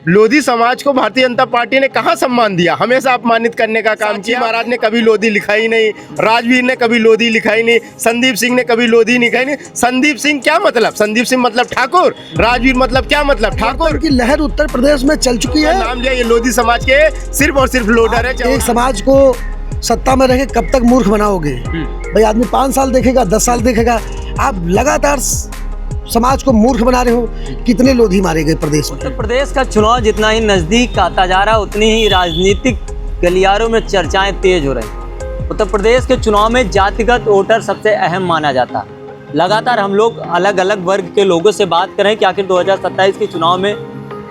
लोधी समाज को भारतीय जनता पार्टी ने कहाँ सम्मान दिया, हमेशा अपमानित करने का काम किया। महाराज ने कभी लोधी लिखा ही नहीं, राजवीर ने कभी लोधी लिखा ही नहीं, संदीप सिंह ने कभी लोधी लिखा ही नहीं। संदीप सिंह क्या मतलब, संदीप सिंह मतलब ठाकुर, राजवीर मतलब क्या मतलब ठाकुर की लहर उत्तर प्रदेश में चल चुकी है। नाम लिया, ये लोधी समाज के सिर्फ और सिर्फ लोडर है। एक समाज को सत्ता में रह के कब तक मूर्ख बनाओगे भाई? आदमी 5 साल देखेगा, 10 साल देखेगा, आप लगातार समाज को मूर्ख बना रहे हो। कितने लोधी मारे गए प्रदेश में? उत्तर प्रदेश का चुनाव जितना ही नजदीक आता जा रहा है उतनी ही राजनीतिक गलियारों में चर्चाएं तेज हो रही। उत्तर प्रदेश के चुनाव में जातिगत वोटर सबसे अहम माना जाता है। लगातार हम लोग अलग अलग वर्ग के लोगों से बात करें कि आखिर 2027 के चुनाव में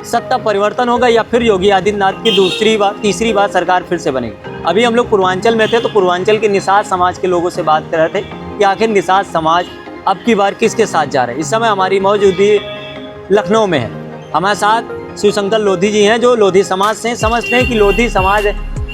सत्ता परिवर्तन होगा या फिर योगी आदित्यनाथ की तीसरी बार सरकार फिर से बनेगी। अभी हम लोग पूर्वांचल में थे तो पूर्वांचल के निषाद समाज के लोगों से बात कर रहे थे कि आखिर निषाद समाज अब की बार किसके साथ जा रहे हैं। इस समय हमारी मौजूदगी लखनऊ में है। हमारे साथ शिवशंकर लोधी जी हैं जो लोधी समाज से समझते हैं कि लोधी समाज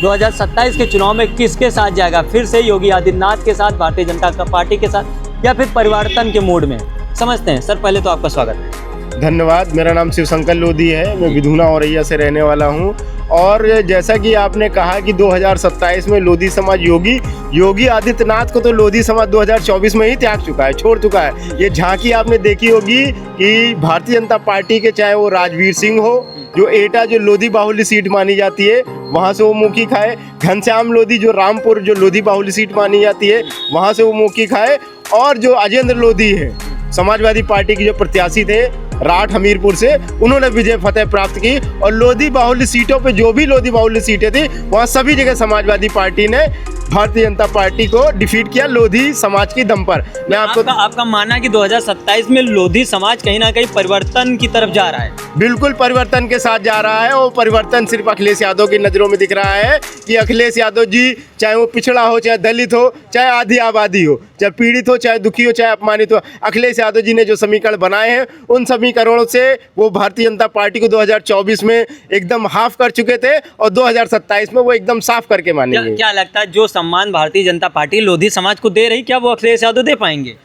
2027 के चुनाव में किसके साथ जाएगा, फिर से योगी आदित्यनाथ के साथ, भारतीय जनता पार्टी के साथ, या फिर परिवर्तन के मूड में समझते हैं। सर पहले तो आपका स्वागत है। धन्यवाद। मेरा नाम शिवशंकर लोधी है, मैं विधुना औरैया से रहने वाला हूं। और जैसा कि आपने कहा कि 2027 में लोधी समाज योगी आदित्यनाथ को तो लोधी समाज 2024 में ही त्याग चुका है, छोड़ चुका है। ये झांकी आपने देखी होगी कि भारतीय जनता पार्टी के, चाहे वो राजवीर सिंह हो जो एटा जो लोधी बाहुल्य सीट मानी जाती है वहाँ से वो मुखी खाए, घनश्याम लोधी जो रामपुर जो लोधी बाहुल्य सीट मानी जाती है वहाँ से वो मुखी खाए, और जो अजेंद्र लोधी है समाजवादी पार्टी के जो प्रत्याशी थे राठ हमीरपुर से, उन्होंने विजय फतेह प्राप्त की। और लोधी बाहुल्य सीटों पे जो भी लोधी बाहुल्य सीटें थी वहाँ सभी जगह समाजवादी पार्टी ने भारतीय जनता पार्टी को डिफीट किया लोधी समाज की दम पर। मैं आपका मानना है कि 2027 में लोधी समाज कहीं ना कहीं परिवर्तन की तरफ जा रहा है? बिल्कुल परिवर्तन के साथ जा रहा है। और परिवर्तन सिर्फ अखिलेश यादव की नज़रों में दिख रहा है कि अखिलेश यादव जी चाहे वो पिछड़ा हो, चाहे दलित हो, चाहे आधी आबादी हो, चाहे पीड़ित हो, चाहे दुखी हो, चाहे अपमानित हो, अखिलेश यादव जी ने जो समीकरण बनाए हैं उन समीकरणों से वो भारतीय जनता पार्टी को 2024 में एकदम हाफ कर चुके थे और 2027 में वो एकदम साफ करके मानेंगे। क्या लगता है जो सम्मान भारतीय जनता पार्टी लोधी समाज को दे रही, क्या वो अखिलेश यादव दे पाएंगे?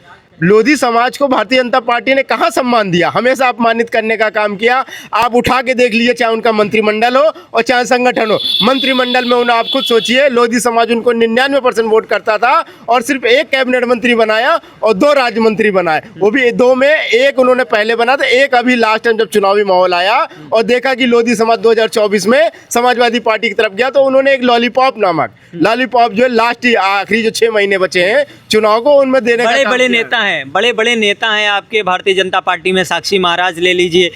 लोधी समाज को भारतीय जनता पार्टी ने कहाँ सम्मान दिया, हमेशा अपमानित करने का काम किया। आप उठा के देख लीजिए, चाहे उनका मंत्रिमंडल हो और चाहे संगठन हो। मंत्रिमंडल में उन्हें आप खुद सोचिए, लोधी समाज उनको 99% वोट करता था और सिर्फ एक कैबिनेट मंत्री बनाया और 2 राज्य मंत्री बनाए, वो भी 2 में एक उन्होंने पहले बना था, एक अभी लास्ट टाइम जब चुनावी माहौल आया और देखा कि लोधी समाज 2024 में समाजवादी पार्टी की तरफ गया तो उन्होंने एक लॉलीपॉप जो लास्ट आखिरी जो 6 महीने बचे हैं चुनाव को उनमें देने का बड़े बड़े नेता हैं आपके भारतीय जनता पार्टी में। साक्षी महाराज ले लीजिए,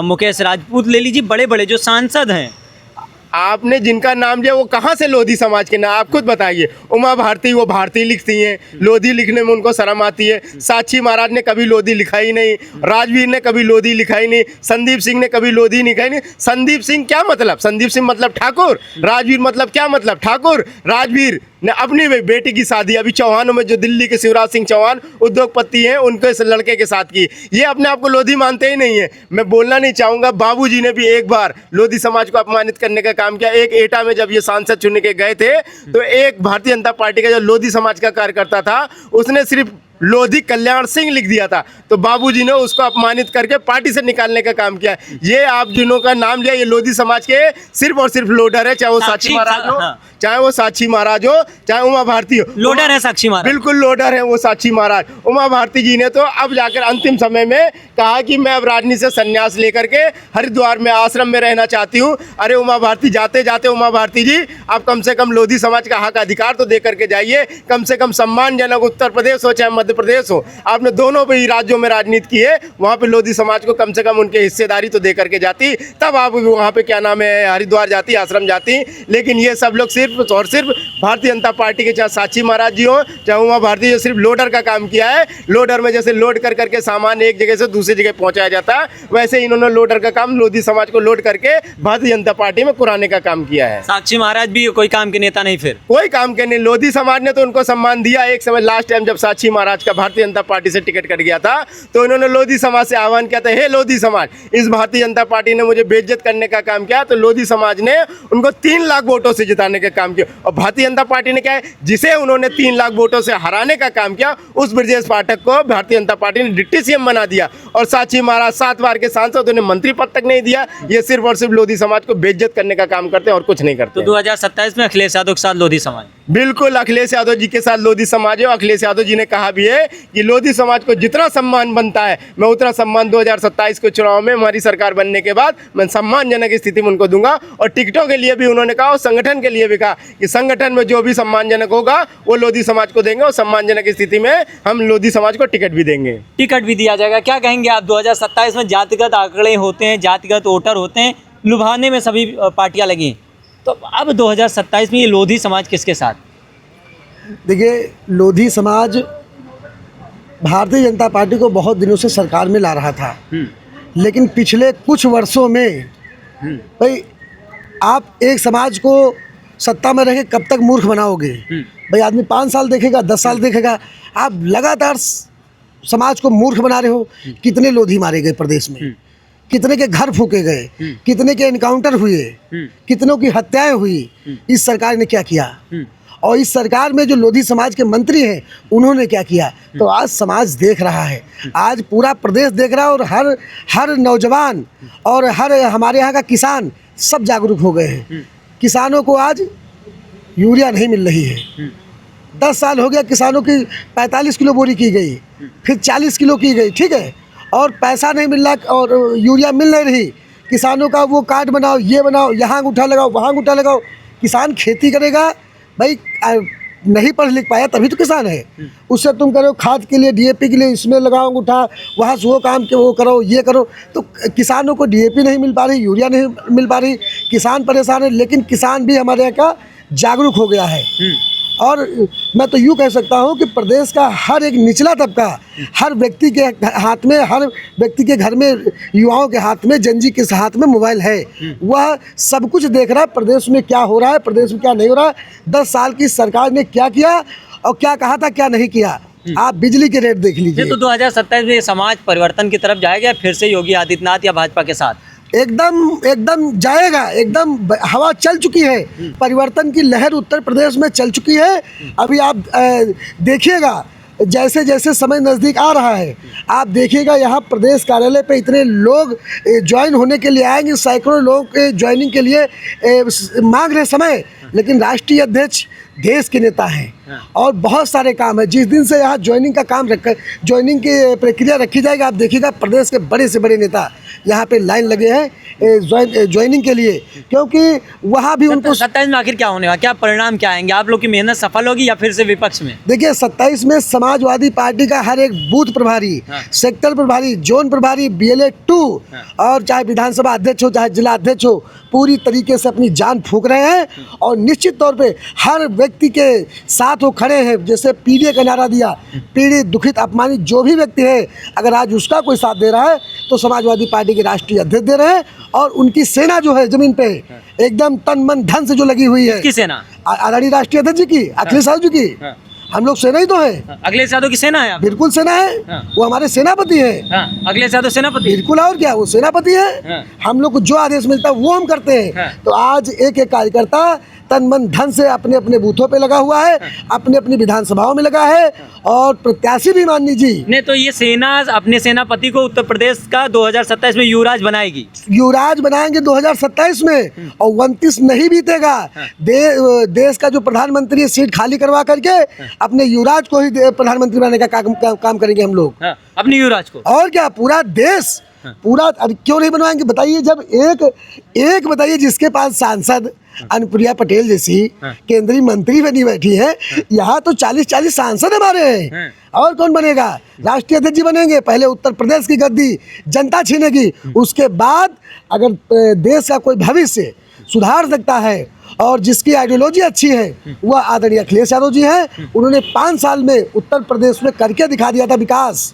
मुकेश राजपूत ले लीजिए, बड़े बड़े जो सांसद हैं। आपने जिनका नाम लिया वो कहाँ से लोधी समाज के ना, आप खुद बताइए। उमा भारती, वो भारती लिखती हैं, लोधी लिखने में उनको शर्म आती है। साक्षी महाराज ने कभी लोधी लिखा ही नहीं, राजवीर ने कभी लोधी लिखा ही नहीं, संदीप सिंह ने कभी लोधी लिखा ही नहीं। संदीप सिंह क्या मतलब, संदीप सिंह मतलब ठाकुर, राजवीर मतलब क्या मतलब ठाकुर। राजवीर ने अपनी बेटी की शादी अभी चौहानों में जो दिल्ली के शिवराज सिंह चौहान उद्योगपति हैं उनके लड़के के साथ की, ये अपने आप को लोधी मानते ही नहीं है। मैं बोलना नहीं चाहूँगा, बाबूजी ने भी एक बार लोधी समाज को अपमानित करने का काम किया। एक एटा में जब ये सांसद चुनने के गए थे तो एक भारतीय जनता पार्टी का जो लोधी समाज का कार्यकर्ता था उसने सिर्फ लोधी कल्याण सिंह लिख दिया था, तो बाबूजी ने उसको अपमानित करके पार्टी से निकालने का काम किया। ये आप जिन्हों का नाम लिया ये लोधी समाज के सिर्फ और सिर्फ लोडर है, चाहे वो साक्षी महाराज हो, चाहे वो साक्षी महाराज हो, चाहे उमा भारती हो। लोडर है साक्षी महाराज, बिल्कुल लोडर है वो साक्षी महाराज। उमा भारती जी ने तो अब जाकर अंतिम समय में कहा कि मैं अब राजनीति से संन्यास लेकर के हरिद्वार में आश्रम में रहना चाहती हूँ। अरे उमा भारती, जाते जाते उमा भारती जी आप कम से कम लोधी समाज का हक अधिकार तो दे करके जाइए। कम से कम सम्मानजनक उत्तर प्रदेश हो चाहे मध्य प्रदेश हो, आपने दोनों पे ही राज्यों में राजनीति की है, वहाँ पे लोधी समाज को कम से कम उनके हिस्सेदारी तो दे करके जाती, तब आप वहाँ पे क्या नाम है हरिद्वार जाती, आश्रम जाती। लेकिन ये सब लोग सिर्फ और सिर्फ भारतीय जनता पार्टी के, चाहे साक्षी महाराज जी हो चाहे उमा भारती, जो सिर्फ लोडर का काम किया है। लोडर में जैसे लोड कर करके सामान एक जगह से दूसरी जगह पहुँचाया जाता है, वैसे इन्होंने लोडर का काम लोधी समाज को लोड करके भारतीय जनता पार्टी में कुराने का काम किया है। साक्षी महाराज भी कोई काम के नेता नहीं, फिर कोई काम के नहीं। लोधी समाज ने तो उनको सम्मान दिया एक समय, लास्ट टाइम जब साक्षी महाराज महाराज का भारतीय जनता पार्टी से टिकट कट गया था, तो इन्होंने लोधी समाज से आह्वान किया था, हे लोधी समाज, इस भारतीय जनता पार्टी ने मुझे बेइज्जत करने का काम किया, तो लोधी समाज ने उनको 3 लाख वोटों से जिताने का काम किया। और भारतीय जनता पार्टी ने क्या है, जिसे उन्होंने 3 लाख वोटों से हराने का काम किया, उस ब्रजेश पाठक को भारतीय जनता पार्टी ने डिप्टी सीएम बना दिया। और साक्षी महाराज 7 बार के सांसद, उन्हें मंत्री पद तक नहीं दिया। ये सिर्फ और सिर्फ लोधी समाज को बेइज्जत करने का काम करते हैं और कुछ नहीं करते। तो 2027 में अखिलेश यादव के साथ लोधी समाज। बिल्कुल, अखिलेश यादव जी के साथ लोधी समाज है। अखिलेश यादव जी ने कहा भी है कि लोधी समाज को जितना सम्मान बनता है, मैं उतना सम्मान 2027 के चुनाव में हमारी सरकार बनने के बाद मैं सम्मानजनक स्थिति में उनको दूंगा। और टिकटों के लिए भी उन्होंने कहा और संगठन के लिए भी कहा कि संगठन में जो भी सम्मानजनक होगा वो लोधी समाज को देंगे और सम्मानजनक स्थिति में हम लोधी समाज को टिकट भी देंगे। टिकट भी दिया जाएगा। क्या कहेंगे आप, 2027 में जातिगत आंकड़े होते हैं, जातिगत वोटर होते हैं, लुभाने में सभी पार्टियां लगी, तो अब 2027 में ये लोधी समाज किसके साथ? देखिए, लोधी समाज भारतीय जनता पार्टी को बहुत दिनों से सरकार में ला रहा था, लेकिन पिछले कुछ वर्षों में भाई आप एक समाज को सत्ता में रह के कब तक मूर्ख बनाओगे? भाई आदमी 5 साल देखेगा, 10 साल देखेगा, आप लगातार समाज को मूर्ख बना रहे हो। कितने लोधी मारे गए प्रदेश में, कितने के घर फूके गए, कितने के एनकाउंटर हुए, कितनों की हत्याएं हुई, इस सरकार ने क्या किया? और इस सरकार में जो लोधी समाज के मंत्री हैं उन्होंने क्या किया? तो आज समाज देख रहा है, आज पूरा प्रदेश देख रहा है, और हर नौजवान और हर हमारे यहाँ का किसान सब जागरूक हो गए हैं। किसानों को आज यूरिया नहीं मिल रही है। 10 साल हो गया किसानों की 45 किलो बोरी की गई, फिर 40 किलो की गई, ठीक है, और पैसा नहीं मिल रहा और यूरिया मिल नहीं रही। किसानों का वो कार्ड बनाओ, ये बनाओ, यहाँ अंगूठा लगाओ, वहाँ अंगूठा लगाओ। किसान खेती करेगा, भाई नहीं पढ़ लिख पाया तभी तो किसान है। उससे तुम करो खाद के लिए, डीएपी के लिए, इसमें लगाओ अंगूठा, वहाँ से वो काम के वो करो, ये करो। तो किसानों को डीएपी नहीं मिल पा रही, यूरिया नहीं मिल पा रही, किसान परेशान है। लेकिन किसान भी हमारे यहाँ का जागरूक हो गया है। और मैं तो यूँ कह सकता हूँ कि प्रदेश का हर एक निचला तबका, हर व्यक्ति के हाथ में, हर व्यक्ति के घर में, युवाओं के हाथ में, जनजी के हाथ में मोबाइल है। वह सब कुछ देख रहा है प्रदेश में क्या हो रहा है, प्रदेश में क्या नहीं हो रहा है, 10 साल की सरकार ने क्या किया और क्या कहा था, क्या नहीं किया। आप बिजली के रेट देख लीजिए। तो 2027 में समाज परिवर्तन की तरफ जाएगा फिर से योगी आदित्यनाथ या भाजपा के साथ? एकदम जाएगा, एकदम हवा चल चुकी है, परिवर्तन की लहर उत्तर प्रदेश में चल चुकी है। अभी आप देखिएगा, जैसे जैसे समय नज़दीक आ रहा है, आप देखिएगा यहाँ प्रदेश कार्यालय पे इतने लोग ज्वाइन होने के लिए आएंगे, सैकड़ों लोग ज्वाइनिंग के लिए मांग रहे समय। लेकिन राष्ट्रीय अध्यक्ष देश के नेता हैं और बहुत सारे काम है। जिस दिन से यहाँ ज्वाइनिंग का काम ज्वाइनिंग की प्रक्रिया रखी जाएगी, आप देखिएगा प्रदेश के बड़े से बड़े नेता यहाँ पे लाइन लगे हैं ज्वाइनिंग के लिए, क्योंकि वहाँ भी उनको 27 में आखिर क्या होने वाला, क्या परिणाम क्या आएंगे? आप लोग की मेहनत सफल होगी या फिर से विपक्ष में? देखिए, 27 में समाजवादी पार्टी का हर एक बूथ प्रभारी, सेक्टर प्रभारी, जोन प्रभारी, BLA 2 और चाहे विधानसभा अध्यक्ष हो, चाहे जिला अध्यक्ष हो, पूरी तरीके से अपनी जान फूंक रहे हैं। और निश्चित तौर पे हर व्यक्ति के साथ वो खड़े हैं। जैसे पीड़ित का नारा दिया, पीड़ित, दुखित, अपमानित जो भी व्यक्ति है, अगर आज उसका कोई साथ दे रहा है तो समाजवादी पार्टी के राष्ट्रीय अध्यक्ष दे रहे हैं। और उनकी सेना जो है जमीन पे एकदम तन मन धन से जो लगी हुई है। किसकी सेना? आदरणीय राष्ट्रीय अध्यक्ष जी की, अखिलेश यादव जी की। हम लोग सेना ही तो है। अखिलेश यादव की सेना है? बिल्कुल सेना है। वो हमारे सेनापति है। अखिलेश यादव सेनापति? बिल्कुल, और क्या, वो सेनापति है। हम लोग को जो आदेश मिलता है वो हम करते हैं। तो आज एक एक कार्यकर्ता तन मन धन से अपने अपने बूथों पे लगा हुआ है, अपने अपनी विधानसभाओं में लगा है। और प्रत्याशी भी माननी जी ने तो ये सेना अपने सेनापति को उत्तर प्रदेश का 2027 में युवराज बनाएगी। युवराज बनाएंगे 2027 में, और 29 नहीं बीतेगा। देश का जो प्रधानमंत्री है, सीट खाली करवा करके अपने युवराज को ही प्रधानमंत्री बनाने का काम करेंगे हम लोग। अपने युवराज को, और क्या, पूरा देश, पूरा। अरे क्यों नहीं बनवाएंगे बताइए? जब एक बताइए जिसके पास सांसद अनुप्रिया पटेल जैसी केंद्रीय मंत्री बनी बैठी है, यहाँ तो 40 सांसद हमारे हैं। और कौन बनेगा? राष्ट्रीय अध्यक्ष जी बनेंगे। पहले उत्तर प्रदेश की गद्दी जनता छीनेगी, उसके बाद अगर देश का कोई भविष्य सुधार सकता है और जिसकी आइडियोलॉजी अच्छी है, वह आदरणीय अखिलेश यादव जी हैं। उन्होंने 5 साल में उत्तर प्रदेश में करके दिखा दिया था विकास,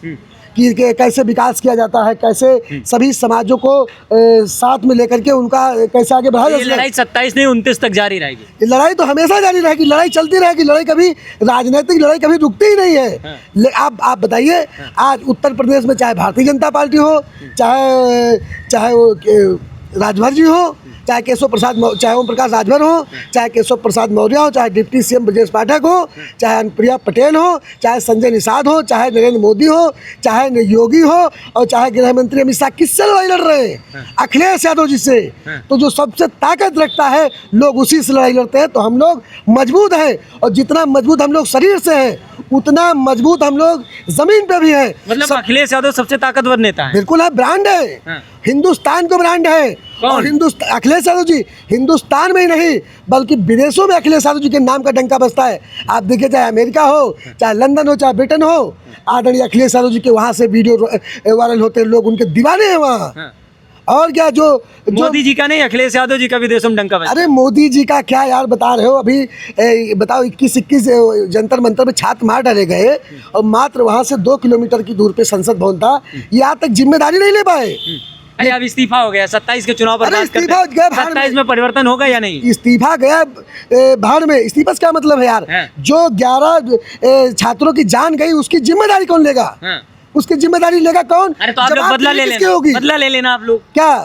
कि कैसे विकास किया जाता है, कैसे सभी समाजों को साथ में लेकर के उनका कैसे आगे बढ़ाया ये जा लड़ाई 27 नहीं 29 तक जारी रहेगी। ये लड़ाई तो हमेशा जारी रहेगी, लड़ाई चलती रहेगी, लड़ाई कभी राजनीतिक लड़ाई कभी रुकती ही नहीं है। आप बताइए, आज उत्तर प्रदेश में चाहे भारतीय जनता पार्टी हो, चाहे वो राजभर जी हो, चाहे केशव प्रसाद चाहे ओम प्रकाश राजभर हो, चाहे केशव प्रसाद मौर्य हो, चाहे डिप्टी सीएम ब्रजेश पाठक हो, चाहे अनुप्रिया पटेल हो, चाहे संजय निषाद हो, चाहे नरेंद्र मोदी हो, चाहे योगी हो, और चाहे गृह मंत्री अमित शाह, किससे लड़ाई लड़ रहे हैं? अखिलेश यादव जी से। तो जो सबसे ताकत रखता है लोग उसी से लड़ाई लड़ते हैं। तो हम लोग मजबूत हैं, और जितना मजबूत हम लोग शरीर से हैं उतना मजबूत हम लोग जमीन पे भी है। मतलब अखिलेश यादव सबसे ताकतवर नेता है। बिल्कुल है, ब्रांड है, हिंदुस्तान को ब्रांड है। और अखिलेश यादव जी हिंदुस्तान में ही नहीं बल्कि विदेशों में अखिलेश यादव जी के नाम का डंका बजता है। आप देखिए, चाहे अमेरिका हो, चाहे लंदन हो, चाहे ब्रिटेन हो, आदरणीय अखिलेश यादव जी के वहाँ से वीडियो वायरल होते हैं, लोग उनके दीवाने हैं वहाँ। और क्या, जो मोदी जी का नहीं, अखिलेश यादव जी का विदेशों में डंका बजा। अरे मोदी जी का क्या यार बता रहे हो? अभी बताओ 21 जंतर मंतर में छात्र मार डाले गए, और मात्र वहाँ से 2 किलोमीटर की दूर पे संसद भवन था, यहाँ तक जिम्मेदारी नहीं ले पाए। अरे अब इस्तीफा हो गया, 27 के चुनाव पर अरे बात करते इस्तीफा हैं। गया भाड़ 27 में परिवर्तन होगा या नहीं? इस्तीफा गया भाड़ में। इस्तीफा से क्या मतलब है यार? जो 11 छात्रों की जान गई उसकी जिम्मेदारी कौन लेगा? उसकी जिम्मेदारी लेगा कौन? अरे तो आप लोग बदला ले लेना, बदला ले लेना आप लोग। क्या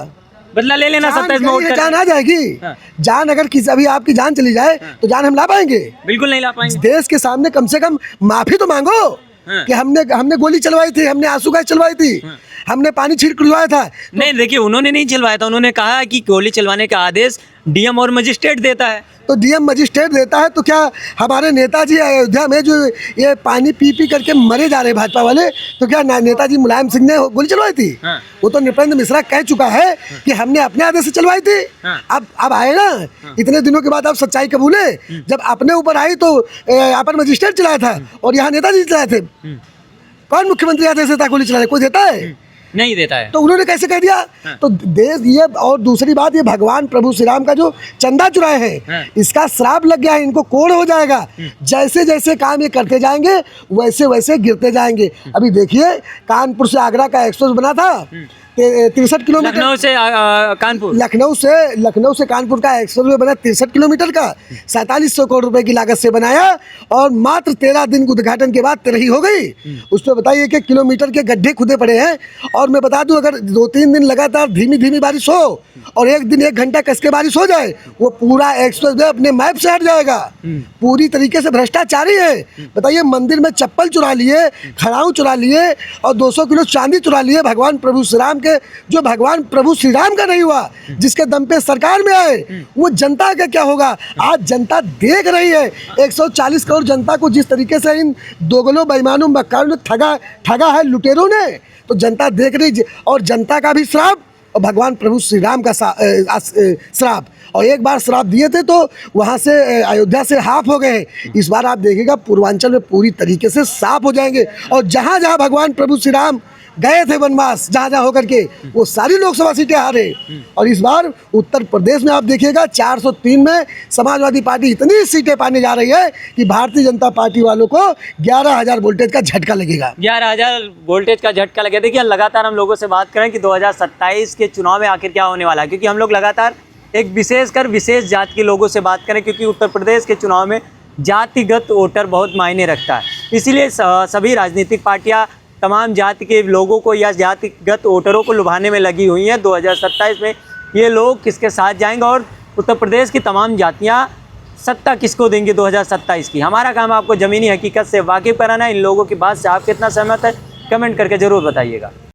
बदला ले लेना? 27 में वोट कर जान आ जाएगी। जान अगर किसी अभी आपकी जान चली जाए तो जान हम ला पाएंगे? बिल्कुल नहीं ला पाएंगे। देश के सामने कम से कम माफी तो मांगो कि हमने गोली चलवाई थी, हमने आंसू गैस चलवाई थी, हमने पानी छिड़कवाया था। नहीं देखिए, उन्होंने नहीं चलवाया था, उन्होंने कहा कि गोली चलवाने का आदेश डीएम और मजिस्ट्रेट देता है। तो डीएम मजिस्ट्रेट देता है, तो क्या हमारे नेताजी अयोध्या में जो ये पानी पी पी करके मरे जा रहे भाजपा वाले, तो क्या नेताजी मुलायम सिंह ने गोली चलवाई थी? वो तो नृपेंद्र मिश्रा कह चुका है कि हमने अपने आदेश से चलवाई थी। अब आए ना, इतने दिनों के बाद अब सच्चाई कबूले। जब अपने ऊपर आई तो यहाँ पर मजिस्ट्रेट चलाया था और यहाँ नेताजी चलाए थे। कौन मुख्यमंत्री आदेश देता है गोली चलाने? कोई देता है? नहीं देता है। तो उन्होंने कैसे कह दिया? तो देश ये, और दूसरी बात, ये भगवान प्रभु श्री राम का जो चंदा चुराए हैं, इसका श्राप लग गया है, इनको कोड़ हो जाएगा। जैसे जैसे काम ये करते जाएंगे वैसे वैसे गिरते जाएंगे। अभी देखिए, कानपुर से आगरा का एक्सप्रेस बना था 63 किलोमीटर। लखनऊ से कानपुर, लखनऊ से कानपुर का एक्सप्रेस वे बना 63 किलोमीटर का, 4700 करोड़ रुपए की लागत से बनाया, और मात्र 13 दिन उद्घाटन के बाद 13 हो गई। उस पर बताइए कि किलोमीटर के गड्ढे खुदे पड़े हैं। और मैं बता दूं, अगर 2-3 दिन लगातार धीमी धीमी बारिश हो और एक दिन 1 घंटा कस के बारिश हो जाए, वो पूरा एक्सप्रेस वे अपने मैप से हट जाएगा। पूरी तरीके से भ्रष्टाचारी है। बताइए, मंदिर में चप्पल चुरा लिए, खड़ाऊ चुरा लिए, और 200 किलो चांदी चुरा लिए भगवान प्रभु श्री राम, जो भगवान प्रभु श्री राम का नहीं हुआ, जिसके दम पे सरकार में आए, वो जनता का क्या होगा? आज जनता देख रही है 140 करोड़ जनता को जिस तरीके से इन दोगलों बेईमानों मक्कारों ने ठगा है, लुटेरों ने। तो जनता देख रही, और जनता का भी श्राप और भगवान प्रभु श्री राम का श्राप। और एक बार श्राप दिए थे तो वहाँ से अयोध्या से हाफ हो गए। इस बार आप देखिएगा पूर्वांचल में पूरी तरीके से साफ हो जाएंगे। और जहाँ जहाँ भगवान प्रभु श्री राम गए थे वनवास, जहाँ जहाँ होकर के, वो सारी लोकसभा सीटें हारे। और इस बार उत्तर प्रदेश में आप देखिएगा 403 में समाजवादी पार्टी इतनी सीटें पाने जा रही है कि भारतीय जनता पार्टी वालों को 11,000 वोल्टेज का झटका लगेगा। 11,000 वोल्टेज का झटका लगेगा। देखिए, लगातार हम लोगों से बात करें कि 2027 के चुनाव में आखिर क्या होने वाला है, क्योंकि हम लोग लगातार एक विशेष जात के लोगों से बात करें, क्योंकि उत्तर प्रदेश के चुनाव में जातिगत वोटर बहुत मायने रखता है। इसीलिए सभी राजनीतिक पार्टियाँ तमाम जाति के लोगों को या जातिगत वोटरों को लुभाने में लगी हुई हैं। 2027 में ये लोग किसके साथ जाएंगे और उत्तर प्रदेश की तमाम जातियां सत्ता किसको देंगी 2027 की। हमारा काम आपको ज़मीनी हकीकत से वाकिफ़ कराना है। इन लोगों की बात से आप कितना सहमत है, कमेंट करके ज़रूर बताइएगा।